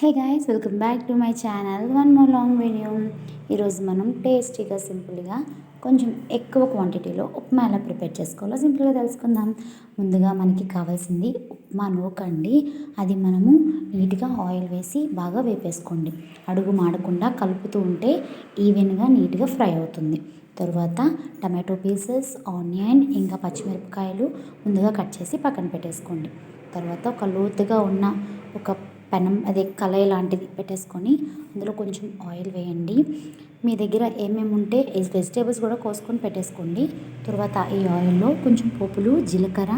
Hey guys, welcome back to my channel. One more long video. ఈరోజు మనం టేస్టీగా సింపుల్గా కొంచెం ఎక్కువ క్వాంటిటీలో ఉప్మా ఎలా ప్రిపేర్ చేసుకోవాలో సింపుల్గా తెలుసుకుందాం. ముందుగా మనకి కావాల్సింది ఉప్మా నూకండి. అది మనము నీట్గా ఆయిల్ వేసి బాగా వేపేసుకోండి. అడుగు మాడకుండా కలుపుతూ ఉంటే ఈవెన్గా నీట్గా ఫ్రై అవుతుంది. తర్వాత టమాటో పీసెస్, ఆనియన్ ఇంకా పచ్చిమిరపకాయలు ముందుగా కట్ చేసి పక్కన పెట్టేసుకోండి. తర్వాత ఒక లోతుగా ఉన్న ఒక పెనం, అదే కళాయి లాంటిది పెట్టేసుకొని అందులో కొంచెం ఆయిల్ వేయండి. మీ దగ్గర ఏమేమి ఉంటే వెజిటేబుల్స్ కూడా కోసుకొని పెట్టేసుకోండి. తర్వాత ఈ ఆయిల్లో కొంచెం పోపులు, జీలకర్ర,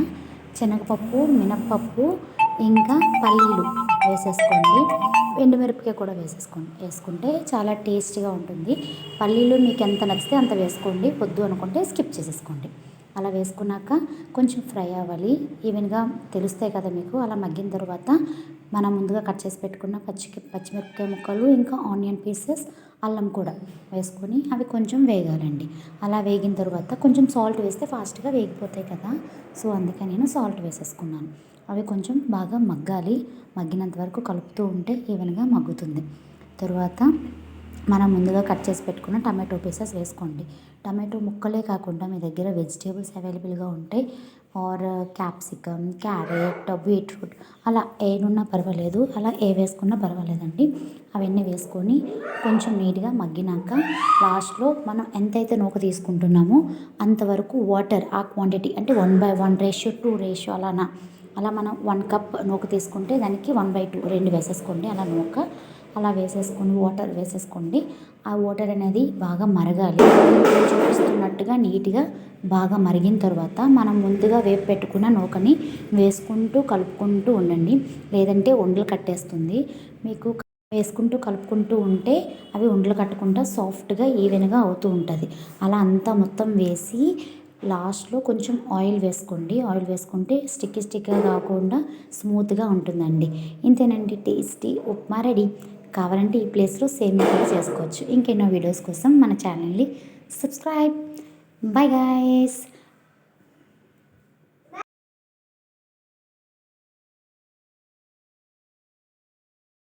శనగపప్పు, మినప్పప్పు ఇంకా పల్లీలు వేసేసుకోండి. ఎండుమిరపకాయ కూడా వేసుకుంటే చాలా టేస్టీగా ఉంటుంది. పల్లీలు మీకు ఎంత నచ్చితే అంత వేసుకోండి, వద్దు అనుకుంటే స్కిప్ చేసేసుకోండి. అలా వేసుకున్నాక కొంచెం ఫ్రై అవ్వాలి, ఈవెన్గా తెలుస్తాయి కదా మీకు. అలా మగ్గిన తర్వాత మనం ముందుగా కట్ చేసి పెట్టుకున్న పచ్చిమిరపకాయ ముక్కలు ఇంకా ఆనియన్ పీసెస్, అల్లం కూడా వేసుకొని అవి కొంచెం వేగాలండి. అలా వేగిన తర్వాత కొంచెం సాల్ట్ వేస్తే ఫాస్ట్గా వేగిపోతాయి కదా, సో అందుకే నేను సాల్ట్ వేసేసుకున్నాను. అవి కొంచెం బాగా మగ్గాలి. మగ్గినంత వరకు కలుపుతూ ఉంటే ఈవెన్గా మగ్గుతుంది. తర్వాత మనం ముందుగా కట్ చేసి పెట్టుకున్న టమాటో పీసెస్ వేసుకోండి. టమాటో ముక్కలే కాకుండా మీ దగ్గర వెజిటేబుల్స్ అవైలబుల్గా ఉంటే ఆర్ క్యాప్సికమ్, క్యారెట్, బీట్రూట్ అలా ఏనున్నా పర్వాలేదు, అలా ఏ వేసుకున్నా పర్వాలేదండి. అవన్నీ వేసుకొని కొంచెం నీట్గా మగ్గినాక లాస్ట్లో మనం ఎంతైతే నూక తీసుకుంటున్నామో అంతవరకు వాటర్, ఆ క్వాంటిటీ అంటే 1:1 రేషియో అలా మనం 1 కప్ నూక తీసుకుంటే దానికి 1/2 రెండు వేసేసుకోండి. అలా నూక అలా వేసేసుకొని వాటర్ వేసేసుకోండి. ఆ వాటర్ అనేది బాగా మరగాలి. చూపిస్తున్నట్టుగా నీట్గా బాగా మరిగిన తర్వాత మనం ముందుగా వేపు పెట్టుకున్న నూకని వేసుకుంటూ కలుపుకుంటూ ఉండండి, లేదంటే ఉండలు కట్టేస్తుంది. మీకు వేసుకుంటూ కలుపుకుంటూ ఉంటే అవి ఉండలు కట్టకుండా సాఫ్ట్గా ఈవెన్గా అవుతూ ఉంటుంది. అలా అంతా మొత్తం వేసి లాస్ట్లో కొంచెం ఆయిల్ వేసుకోండి. ఆయిల్ వేసుకుంటే స్టిక్గా కాకుండా స్మూత్గా ఉంటుందండి. ఇంతేనండి, టేస్టీ ఉప్మా రెడీ. కావాలంటే ఈ ప్లేస్లో సేమియా కూడా చేసుకోవచ్చు. ఇంకెన్నో వీడియోస్ కోసం మన ఛానల్ని సబ్స్క్రైబ్. Bye guys.